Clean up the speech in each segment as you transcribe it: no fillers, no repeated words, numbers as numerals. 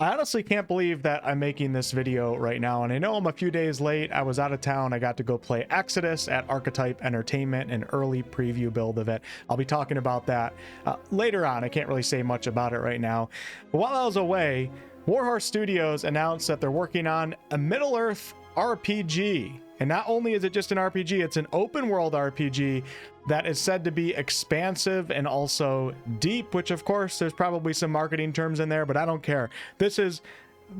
I honestly can't believe that I'm making this video right now, and I know I'm a few days late. I was out of town. I got to go play Exodus at Archetype Entertainment, an early preview build of it. I'll be talking about that later on. I can't really say much about it right now. But while I was away, Warhorse Studios announced that they're working on a Middle-earth RPG. And not only is it just an RPG, it's an open world RPG that is said to be expansive and also deep, which of course there's probably some marketing terms in there, but I don't care. This is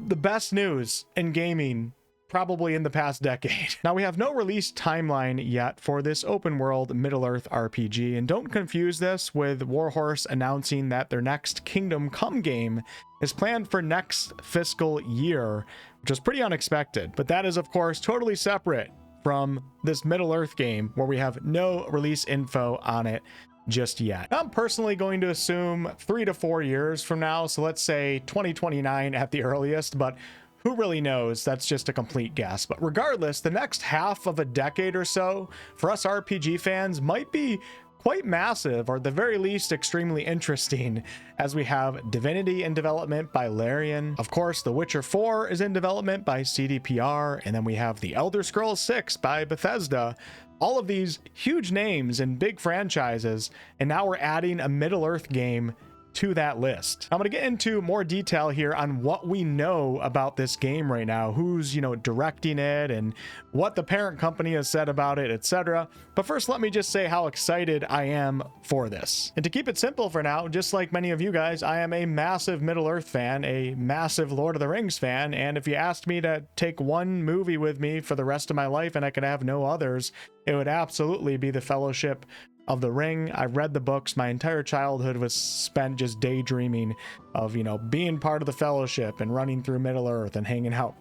the best news in gaming probably in the past decade. Now, we have no release timeline yet for this open world Middle-earth RPG, and don't confuse this with Warhorse announcing that their next Kingdom Come game is planned for next fiscal year, which is pretty unexpected. But that is, of course, totally separate from this Middle-earth game where we have no release info on it just yet. I'm personally going to assume 3 to 4 years from now, so let's say 2029 at the earliest, but who really knows? That's just a complete guess. But regardless, the next half of a decade or so for us RPG fans might be quite massive, or at the very least extremely interesting, as we have Divinity in development by Larian. Of course, The Witcher 4 is in development by CDPR, and then we have The Elder Scrolls 6 by Bethesda. All of these huge names and big franchises, and now we're adding a Middle-earth game to that list. I'm going to get into more detail here on what we know about this game right now, who's, directing it and what the parent company has said about it, etc. But first, let me just say how excited I am for this. And to keep it simple for now, just like many of you guys, I am a massive Middle-earth fan, a massive Lord of the Rings fan, and if you asked me to take one movie with me for the rest of my life and I could have no others, it would absolutely be The Fellowship of the Ring. I've read the books. My entire childhood was spent just daydreaming of, being part of the Fellowship and running through Middle-earth and hanging out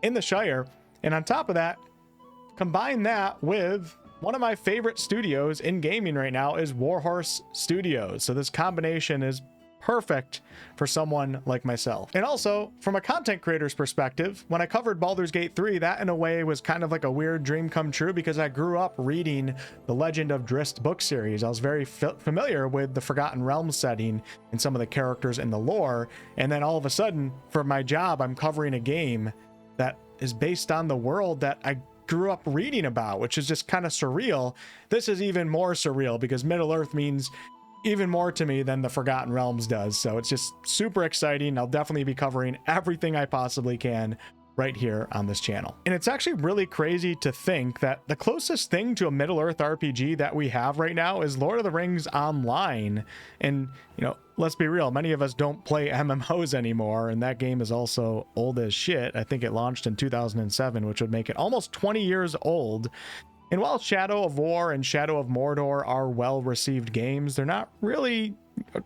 in the Shire. And on top of that, combine that with one of my favorite studios in gaming right now is Warhorse Studios. So this combination is perfect for someone like myself. And also, from a content creator's perspective, when I covered Baldur's Gate 3, that in a way was kind of like a weird dream come true because I grew up reading the Legend of Drizzt book series. I was very familiar with the Forgotten Realms setting and some of the characters in the lore. And then all of a sudden, for my job, I'm covering a game that is based on the world that I grew up reading about, which is just kind of surreal. This is even more surreal because Middle-earth means even more to me than the Forgotten Realms does. So it's just super exciting. I'll definitely be covering everything I possibly can right here on this channel. And it's actually really crazy to think that the closest thing to a Middle-earth RPG that we have right now is Lord of the Rings Online. And, let's be real, many of us don't play MMOs anymore, and that game is also old as shit. I think it launched in 2007, which would make it almost 20 years old. And while Shadow of War and Shadow of Mordor are well-received games, they're not really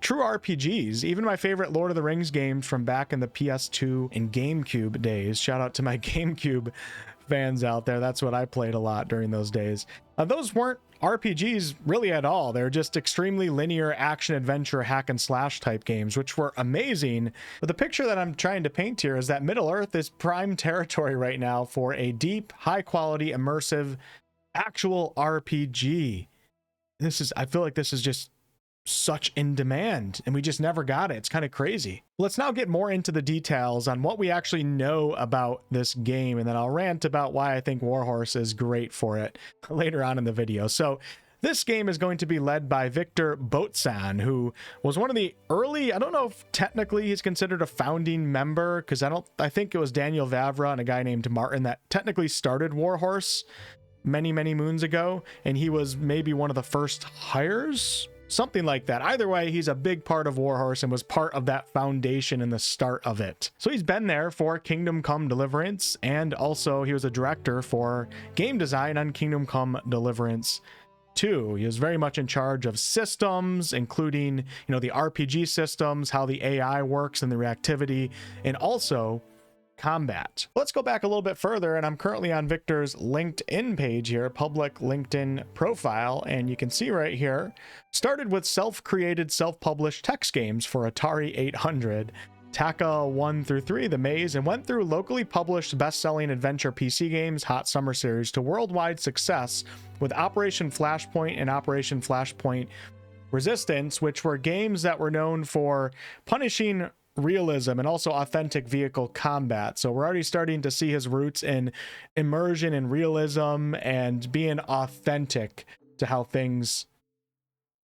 true RPGs. Even my favorite Lord of the Rings games from back in the PS2 and GameCube days, shout out to my GameCube fans out there, that's what I played a lot during those days. Those weren't RPGs really at all. They're just extremely linear action-adventure hack-and-slash type games, which were amazing. But the picture that I'm trying to paint here is that Middle-earth is prime territory right now for a deep, high-quality, immersive actual RPG. I feel like this is just such in demand and we just never got it. It's kind of crazy. Let's now get more into the details on what we actually know about this game, and then I'll rant about why I think Warhorse is great for it later on in the video. So this game is going to be led by Viktor Bocan, who was one of the early, I don't know if technically he's considered a founding member, because I think it was Daniel Vavra and a guy named Martin that technically started Warhorse many moons ago, and he was maybe one of the first hires, something like that. Either way, he's a big part of Warhorse and was part of that foundation in the start of it. So he's been there for Kingdom Come Deliverance, and also he was a director for game design on Kingdom Come Deliverance 2. He was very much in charge of systems, including, the RPG systems, how the AI works and the reactivity, and also combat. Let's go back a little bit further, and I'm currently on Viktor's LinkedIn page here, public LinkedIn profile, and you can see right here, started with self-created, self-published text games for Atari 800, Taka 1 through 3, The Maze, and went through locally published best-selling adventure PC games, Hot Summer Series, to worldwide success with Operation Flashpoint and Operation Flashpoint Resistance, which were games that were known for punishing realism and also authentic vehicle combat. So we're already starting to see his roots in immersion and realism and being authentic to how things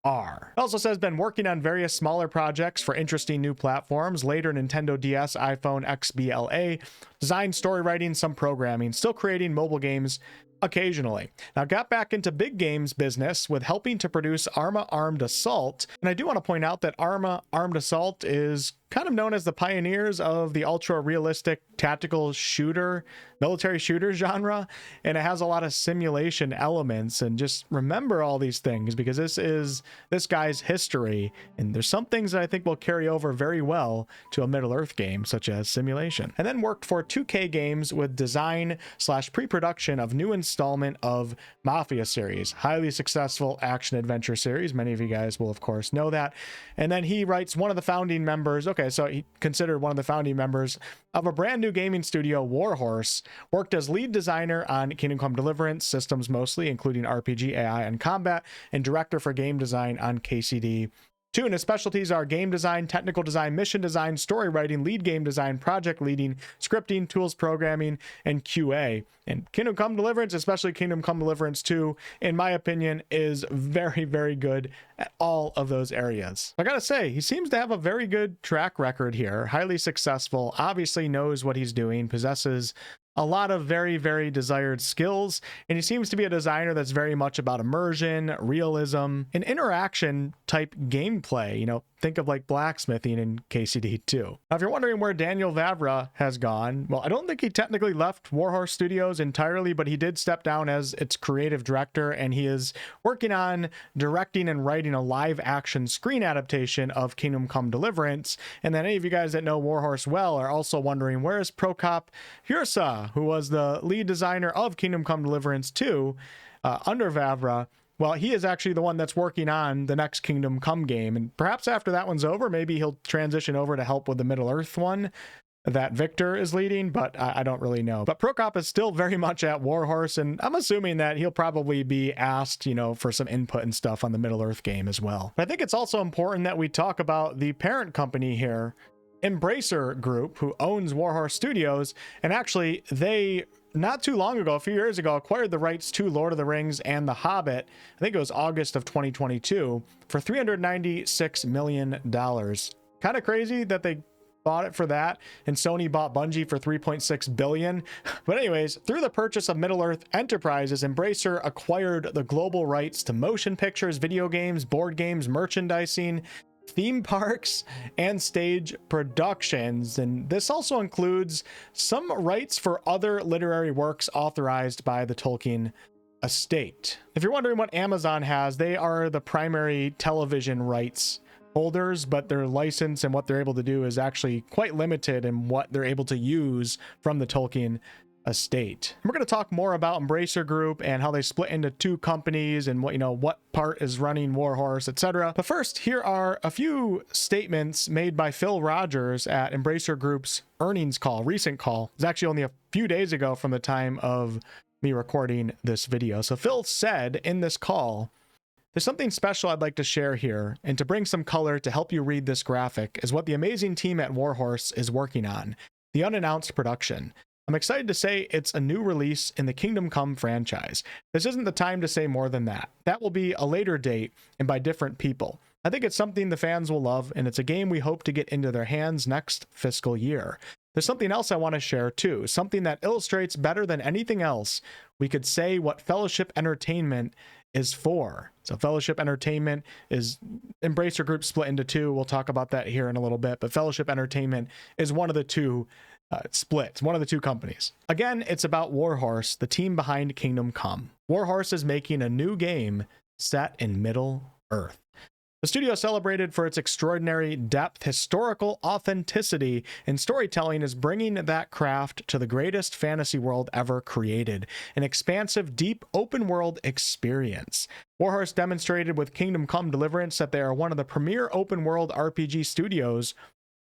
are. It also says been working on various smaller projects for interesting new platforms, later Nintendo DS, iPhone, XBLA, design, story writing, some programming, still creating mobile games occasionally. Now got back into big games business with helping to produce Arma Armed Assault, and I do want to point out that Arma Armed Assault is kind of known as the pioneers of the ultra realistic tactical shooter, military shooter genre, and it has a lot of simulation elements. And just remember all these things because this is this guy's history, and there's some things that I think will carry over very well to a Middle-earth game such as simulation. And then worked for 2K Games with design / pre-production of new installment of Mafia series, highly successful action adventure series. Many of you guys will of course know that. And then he writes one of the founding members, so he considered one of the founding members of a brand new gaming studio, Warhorse, worked as lead designer on Kingdom Come Deliverance systems mostly, including RPG, AI, and combat, and director for game design on KCD 2. And his specialties are game design, technical design, mission design, story writing, lead game design, project leading, scripting, tools programming, and QA. And Kingdom Come Deliverance, especially Kingdom Come Deliverance 2, in my opinion, is very, very good at all of those areas. I gotta say, he seems to have a very good track record here, highly successful, obviously knows what he's doing, possesses a lot of very, very desired skills, and he seems to be a designer that's very much about immersion, realism, and interaction type gameplay. You know, think of like blacksmithing in KCD 2. Now, if you're wondering where Daniel Vavra has gone, well, I don't think he technically left Warhorse Studios entirely, but he did step down as its creative director, and he is working on directing and writing a live action screen adaptation of Kingdom Come Deliverance. And then any of you guys that know Warhorse well are also wondering, where is 𝑝𝑢𝑟𝑐ℎ, who was the lead designer of Kingdom Come Deliverance 2 under Vavra? Well, he is actually the one that's working on the next Kingdom Come game, and perhaps after that one's over, maybe he'll transition over to help with the Middle-earth one that Viktor is leading, but I don't really know. But 𝑝𝑢𝑟𝑐ℎ is still very much at Warhorse, and I'm assuming that he'll probably be asked, you know, for some input and stuff on the Middle-earth game as well. But I think it's also important that we talk about the parent company here, Embracer Group, who owns Warhorse Studios, and actually they not too long ago, a few years ago, acquired the rights to Lord of the Rings and The Hobbit. I think it was August of 2022 for $396 million. Kind of crazy that they bought it for that, and Sony bought Bungie for $3.6 billion. But anyways, through the purchase of Middle-earth Enterprises, Embracer acquired the global rights to motion pictures, video games, board games, merchandising, theme parks, and stage productions. And this also includes some rights for other literary works authorized by the Tolkien estate. If you're wondering what Amazon has, they are the primary television rights holders, but their license and what they're able to do is actually quite limited in what they're able to use from the Tolkien estate. We're going to talk more about Embracer Group and how they split into two companies and what, you know, what part is running Warhorse, etc. But first, here are a few statements made by Phil Rogers at Embracer Group's earnings call, recent call. It's actually only a few days ago from the time of me recording this video. So Phil said in this call, "There's something special I'd like to share here, and to bring some color to help you read this graphic is what the amazing team at Warhorse is working on, the unannounced production. I'm excited to say it's a new release in the Kingdom Come franchise. This isn't the time to say more than that. That will be a later date and by different people. I think it's something the fans will love, and it's a game we hope to get into their hands next fiscal year. There's something else I want to share too, something that illustrates better than anything else we could say what Fellowship Entertainment is for." So Fellowship Entertainment is Embracer Group split into two. We'll talk about that here in a little bit, but Fellowship Entertainment is one of the two splits, one of the two companies. Again, it's about Warhorse, the team behind Kingdom Come. Warhorse is making a new game set in Middle-earth. The studio, celebrated for its extraordinary depth, historical authenticity, and storytelling, is bringing that craft to the greatest fantasy world ever created, an expansive, deep, open-world experience. Warhorse demonstrated with Kingdom Come Deliverance that they are one of the premier open-world RPG studios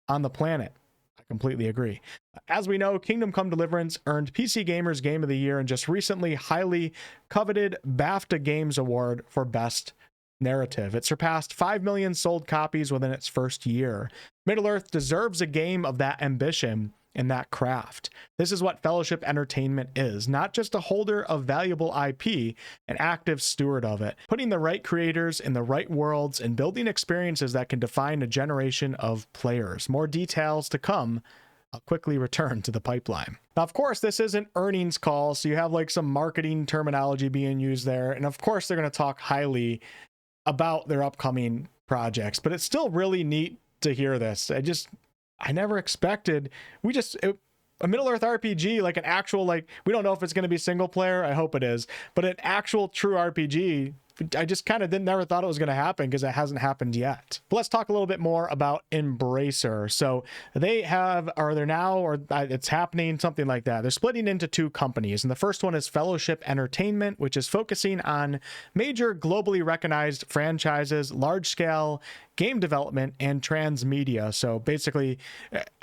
on the planet. I completely agree. As we know, Kingdom Come Deliverance earned PC Gamer's Game of the Year and just recently highly coveted BAFTA Games Award for Best Narrative. It surpassed 5 million sold copies within its first year. Middle-earth deserves a game of that ambition and that craft. This is what Fellowship Entertainment is, not just a holder of valuable IP, an active steward of it, putting the right creators in the right worlds and building experiences that can define a generation of players. More details to come. I'll quickly return to the pipeline. Now, of course, this is an earnings call, so you have like some marketing terminology being used there, and of course they're going to talk highly about their upcoming projects, but it's still really neat to hear this. I never expected, a Middle-earth RPG, like an actual, like, we don't know if it's going to be single player, I hope it is, but an actual true RPG, I just kind of never thought it was going to happen because it hasn't happened yet. But let's talk a little bit more about Embracer. So they have, or they're now, or it's happening, something like that. They're splitting into two companies. And the first one is Fellowship Entertainment, which is focusing on major globally recognized franchises, large scale game development, and transmedia. So basically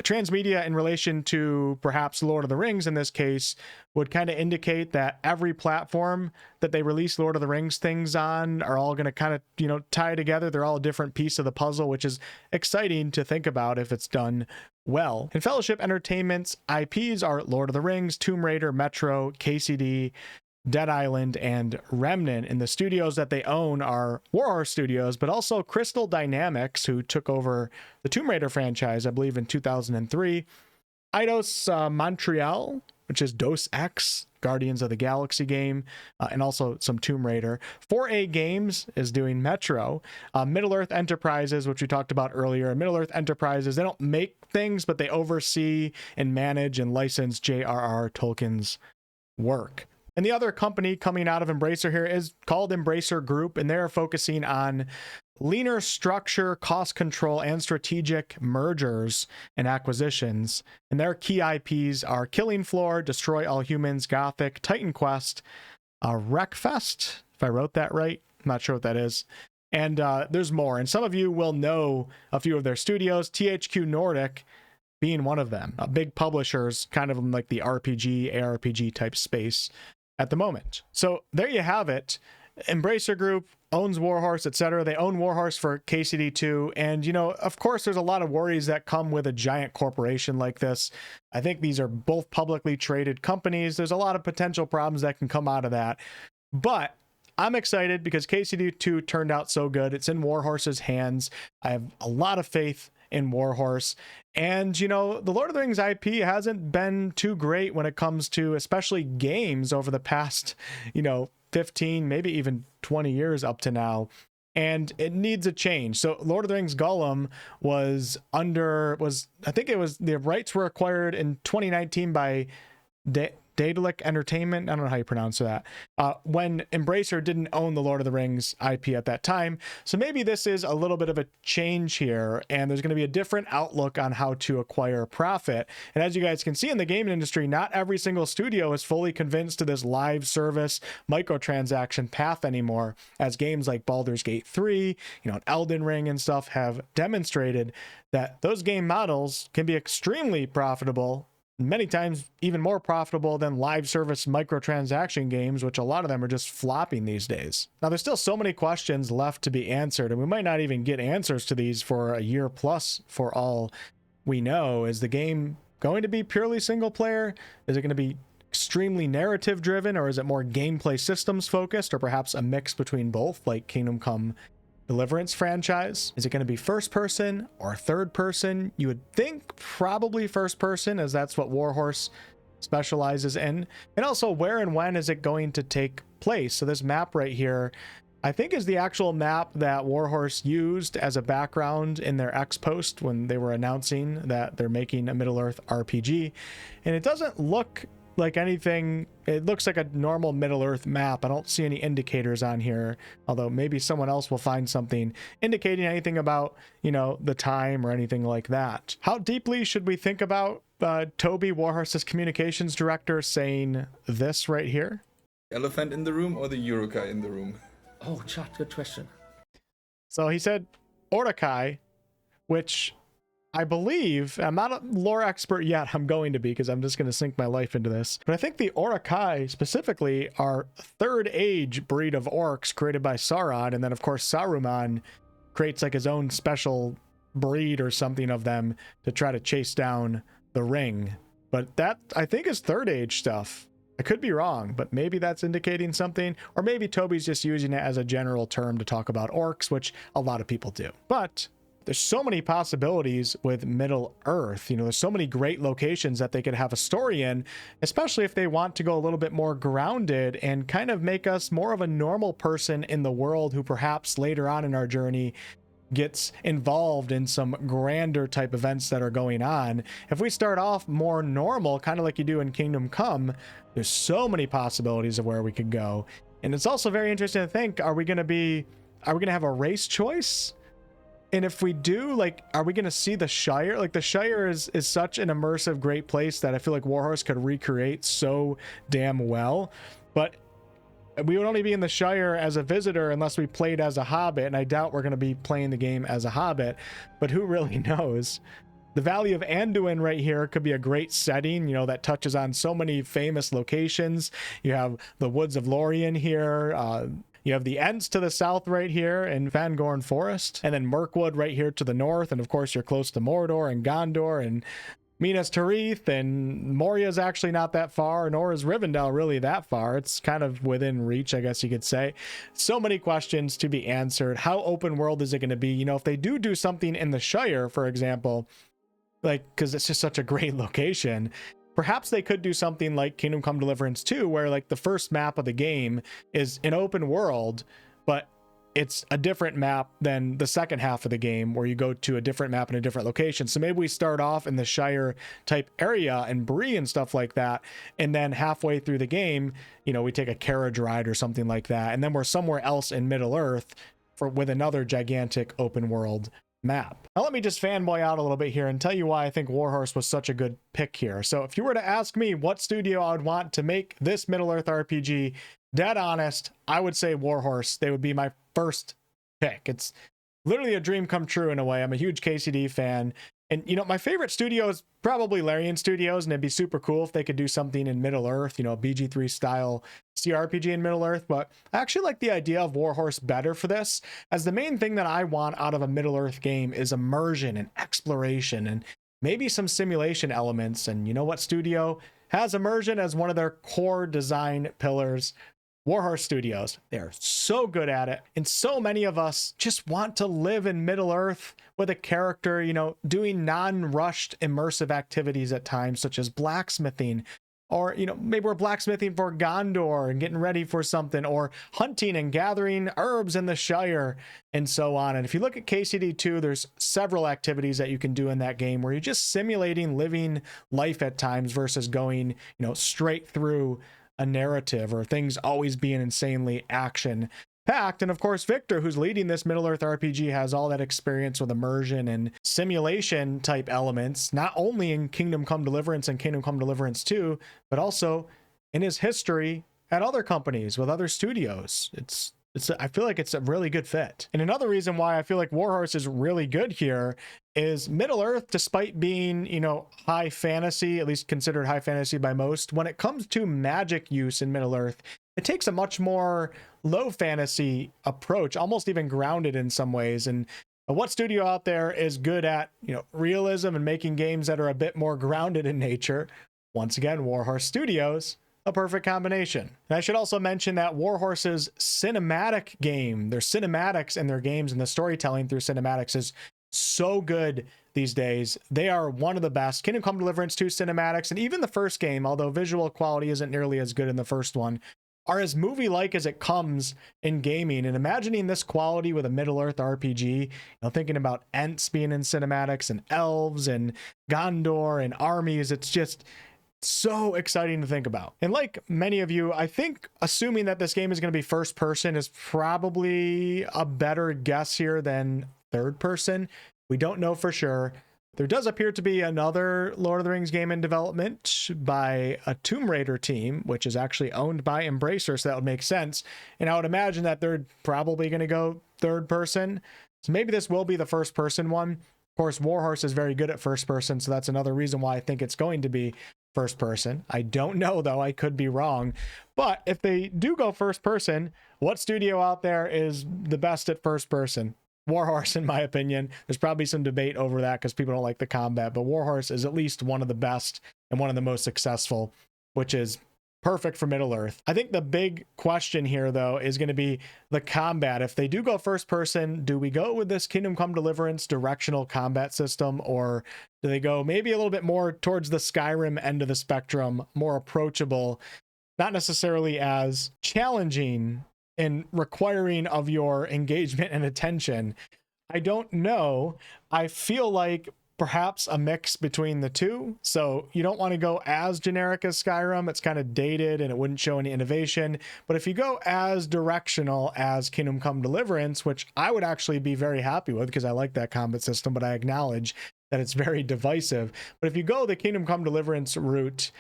transmedia in relation to perhaps Lord of the Rings in this case would kind of indicate that every platform that they release Lord of the Rings things on are all going to kind of, you know, tie together. They're all a different piece of the puzzle, which is exciting to think about if it's done well. And Fellowship Entertainment's IPs are Lord of the Rings, Tomb Raider, Metro, KCD, Dead Island, and Remnant. And the studios that they own are Warhorse Studios, but also Crystal Dynamics, who took over the Tomb Raider franchise, I believe, in 2003. Eidos Montreal, which is Dos Ex, Guardians of the Galaxy game, and also some Tomb Raider. 4A Games is doing Metro. Middle-earth Enterprises, which we talked about earlier. Middle-earth Enterprises, they don't make things, but they oversee and manage and license J.R.R. Tolkien's work. And the other company coming out of Embracer here is called Embracer Group, and they're focusing on leaner structure, cost control, and strategic mergers and acquisitions. And their key IPs are Killing Floor, Destroy All Humans, Gothic, Titan Quest, Wreckfest, if I wrote that right. I'm not sure what that is. And there's more. And some of you will know a few of their studios, THQ Nordic being one of them. Big publishers, kind of like the RPG, ARPG type space at the moment. So there you have it. Embracer Group owns Warhorse, etc. They own Warhorse for KCD2. And, you know, of course, there's a lot of worries that come with a giant corporation like this. I think these are both publicly traded companies. There's a lot of potential problems that can come out of that. But I'm excited because KCD2 turned out so good. It's in Warhorse's hands. I have a lot of faith in Warhorse. And, you know, the Lord of the Rings IP hasn't been too great when it comes to especially games over the past, you know, 15, maybe even 20 years up to now. And it needs a change. So Lord of the Rings Gollum I think it was, the rights were acquired in 2019 by Daedalic Entertainment. I don't know how you pronounce that. When Embracer didn't own the Lord of the Rings IP at that time. So maybe this is a little bit of a change here, and there's going to be a different outlook on how to acquire profit. And as you guys can see in the gaming industry, not every single studio is fully convinced to this live service microtransaction path anymore, as games like Baldur's Gate 3, you know, Elden Ring and stuff have demonstrated that those game models can be extremely profitable, many times even more profitable than live service microtransaction games, which a lot of them are just flopping these days. Now, there's still so many questions left to be answered, and we might not even get answers to these for a year plus for all we know. Is the game going to be purely single player? Is it going to be extremely narrative driven, or is it more gameplay systems focused, or perhaps a mix between both, like Kingdom Come Deliverance franchise? Is it going to be first person or third person? You would think probably first person, as that's what Warhorse specializes in. And also, where and when is it going to take place? So this map right here, I think, is the actual map that Warhorse used as a background in their X post when they were announcing that they're making a Middle-earth RPG. And it doesn't look like anything. It looks like a normal Middle-earth map. I don't see any indicators on here, although maybe someone else will find something indicating anything about, you know, the time or anything like that. How deeply should we think about Toby, Warhorse's communications director, saying this right here? Elephant in the room or the Urukai in the room? Oh, chat, good question. So he said Uruk-hai, which I believe, I'm not a lore expert yet, I'm going to be, because I'm just going to sink my life into this, but I think the Uruk-hai specifically are third age breed of orcs created by Sauron, and then of course Saruman creates like his own special breed or something of them to try to chase down the ring. But that, I think, is third age stuff. I could be wrong, but maybe that's indicating something, or maybe Toby's just using it as a general term to talk about orcs, which a lot of people do. But there's so many possibilities with Middle Earth. You know, there's so many great locations that they could have a story in, especially if they want to go a little bit more grounded and kind of make us more of a normal person in the world who perhaps later on in our journey gets involved in some grander type events that are going on. If we start off more normal, kind of like you do in Kingdom Come, there's so many possibilities of where we could go. And it's also very interesting to think, are we going to have a race choice? And if we do, like, are we going to see the Shire? Like, the Shire is such an immersive, great place that I feel like Warhorse could recreate so damn well. But we would only be in the Shire as a visitor unless we played as a hobbit, and I doubt we're going to be playing the game as a hobbit, but who really knows? The Valley of Anduin right here could be a great setting, you know, that touches on so many famous locations. You have the Woods of Lorien here, you have the Ents to the south right here in Fangorn Forest, and then Mirkwood right here to the north, and of course you're close to Mordor and Gondor and Minas Tirith, and Moria's actually not that far, nor is Rivendell really that far. It's kind of within reach, I guess you could say. So many questions to be answered. How open world is it going to be? You know, if they do something in the Shire, for example, like, because it's just such a great location, perhaps they could do something like Kingdom Come Deliverance 2, where like the first map of the game is an open world, but it's a different map than the second half of the game where you go to a different map in a different location. So maybe we start off in the Shire type area and Bree and stuff like that. And then halfway through the game, you know, we take a carriage ride or something like that. And then we're somewhere else in Middle Earth with another gigantic open world map. Now let me just fanboy out a little bit here and tell you why I think Warhorse was such a good pick here. So if you were to ask me what studio I would want to make this Middle Earth RPG, dead honest, I would say Warhorse. They would be my first pick. It's literally a dream come true in a way. I'm a huge KCD fan. And, you know, my favorite studio is probably Larian Studios, and it'd be super cool if they could do something in Middle Earth, you know, a BG3 style CRPG in Middle Earth. But I actually like the idea of Warhorse better for this, as the main thing that I want out of a Middle Earth game is immersion and exploration and maybe some simulation elements. And you know what studio has immersion as one of their core design pillars? Warhorse Studios. They're so good at it. And so many of us just want to live in Middle Earth with a character, you know, doing non-rushed immersive activities at times, such as blacksmithing, or, you know, maybe we're blacksmithing for Gondor and getting ready for something, or hunting and gathering herbs in the Shire, and so on. And if you look at KCD2, there's several activities that you can do in that game where you're just simulating living life at times versus going, you know, straight through a narrative or things always being insanely action packed. And of course, Viktor, who's leading this Middle Earth RPG, has all that experience with immersion and simulation type elements, not only in Kingdom Come Deliverance and Kingdom Come Deliverance 2, but also in his history at other companies with other studios. I feel like it's a really good fit. And another reason why I feel like Warhorse is really good here is Middle Earth, despite being, you know, high fantasy, at least considered high fantasy by most, when it comes to magic use in Middle Earth, it takes a much more low fantasy approach, almost even grounded in some ways. And what studio out there is good at, you know, realism and making games that are a bit more grounded in nature? Once again, Warhorse Studios. A perfect combination. And I should also mention that Warhorse's cinematic game, their cinematics in their games and the storytelling through cinematics is so good these days. They are one of the best. Kingdom Come Deliverance 2 cinematics, and even the first game, although visual quality isn't nearly as good in the first one, are as movie-like as it comes in gaming. And imagining this quality with a Middle Earth RPG, you know, thinking about Ents being in cinematics and elves and Gondor and armies, it's just so exciting to think about. And like many of you, I think assuming that this game is going to be first person is probably a better guess here than third person. We don't know for sure. There does appear to be another Lord of the Rings game in development by a Tomb Raider team, which is actually owned by Embracer, so that would make sense. And I would imagine that they're probably going to go third person. So maybe this will be the first person one. Of course, Warhorse is very good at first person, so that's another reason why I think it's going to be first person. I don't know, though. I could be wrong. But if they do go first person, what studio out there is the best at first person? Warhorse, in my opinion. There's probably some debate over that because people don't like the combat, but Warhorse is at least one of the best and one of the most successful, which is perfect for Middle-earth. I think the big question here, though, is going to be the combat. If they do go first person, do we go with this Kingdom Come Deliverance directional combat system, or do they go maybe a little bit more towards the Skyrim end of the spectrum, more approachable, not necessarily as challenging and requiring of your engagement and attention? I don't know. I feel like perhaps a mix between the two. So you don't want to go as generic as Skyrim. It's kind of dated and it wouldn't show any innovation. But if you go as directional as Kingdom Come Deliverance, which I would actually be very happy with because I like that combat system, but I acknowledge that it's very divisive. But if you go the Kingdom Come Deliverance route,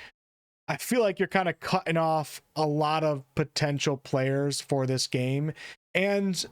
I feel like you're kind of cutting off a lot of potential players for this game. And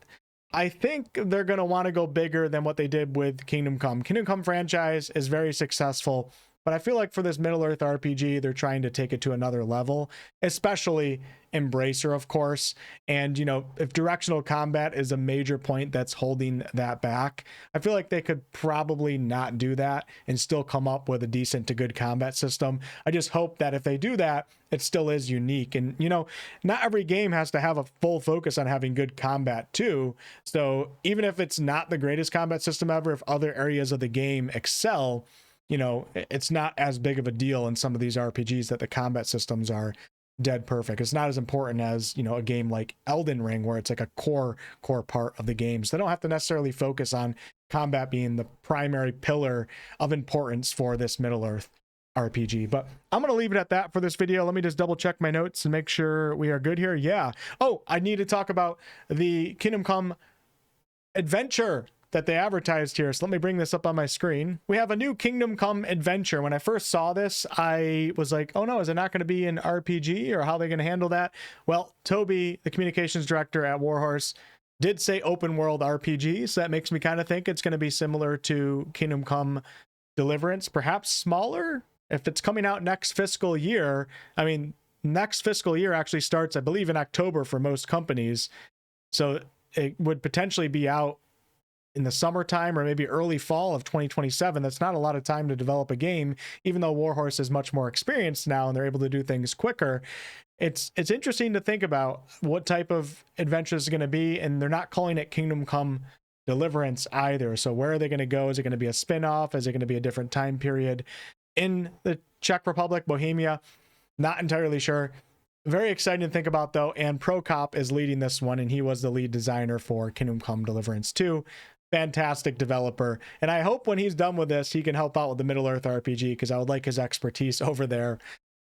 I think they're going to want to go bigger than what they did with Kingdom Come. Kingdom Come franchise is very successful, but I feel like for this Middle-earth RPG, they're trying to take it to another level, especially Embracer, of course. And, you know, if directional combat is a major point that's holding that back, I feel like they could probably not do that and still come up with a decent to good combat system. I just hope that if they do that, it still is unique. And, you know, not every game has to have a full focus on having good combat too. So even if it's not the greatest combat system ever, if other areas of the game excel, you know, it's not as big of a deal in some of these RPGs that the combat systems are dead perfect. It's not as important as, you know, a game like Elden Ring, where it's like a core part of the game. So they don't have to necessarily focus on combat being the primary pillar of importance for this Middle-earth RPG. But I'm going to leave it at that for this video. Let me just double check my notes and make sure we are good here. Yeah. Oh, I need to talk about the Kingdom Come adventure that they advertised here. So let me bring this up on my screen. We have a new Kingdom Come adventure. When I first saw this, I was like, oh no, is it not going to be an RPG, or how are they going to handle that? Well, Toby, the communications director at Warhorse, did say open world RPG. So that makes me kind of think it's going to be similar to Kingdom Come Deliverance, perhaps smaller. If it's coming out next fiscal year, I mean, next fiscal year actually starts, I believe, in October for most companies. So it would potentially be out in the summertime or maybe early fall of 2027. That's not a lot of time to develop a game, even though Warhorse is much more experienced now and they're able to do things quicker. It's interesting to think about what type of adventure is going to be, and they're not calling it Kingdom Come Deliverance either. So where are they going to go? Is it going to be a spin-off? Is it going to be a different time period in the Czech Republic, Bohemia? Not entirely sure. Very exciting to think about, though, and Prokop is leading this one, and he was the lead designer for Kingdom Come Deliverance 2. Fantastic developer, and I hope when he's done with this, he can help out with the Middle-earth RPG, because I would like his expertise over there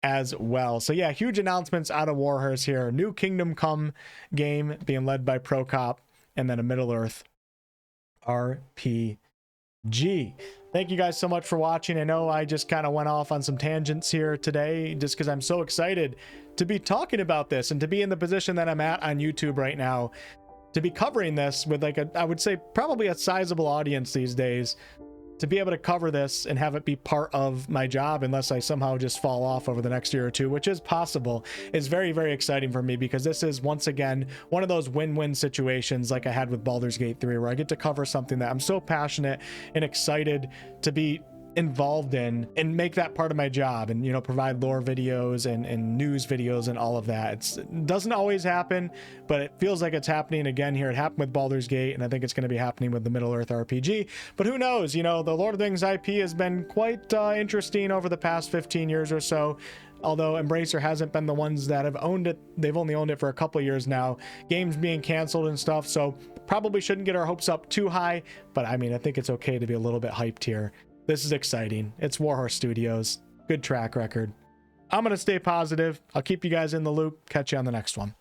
as well. So yeah, huge announcements out of Warhorse here. New Kingdom Come game being led by Prokop, and then a Middle-earth RPG. Thank you guys so much for watching. I know I just kind of went off on some tangents here today just because I'm so excited to be talking about this and to be in the position that I'm at on YouTube right now, to be covering this with like I would say probably a sizable audience these days, to be able to cover this and have it be part of my job, unless I somehow just fall off over the next year or two, which is possible, is very, very exciting for me, because this is once again one of those win-win situations like I had with Baldur's Gate 3, where I get to cover something that I'm so passionate and excited to be involved in and make that part of my job, and, you know, provide lore videos and news videos and all of that. It doesn't always happen, but it feels like it's happening again here. It happened with Baldur's Gate, and I think it's going to be happening with the Middle-earth RPG. But who knows? You know, the Lord of the Rings IP has been quite interesting over the past 15 years or so. Although Embracer hasn't been the ones that have owned it. They've only owned it for a couple of years now. Games being canceled and stuff, so probably shouldn't get our hopes up too high. But I mean, I think it's okay to be a little bit hyped here. This is exciting. It's Warhorse Studios. Good track record. I'm going to stay positive. I'll keep you guys in the loop. Catch you on the next one.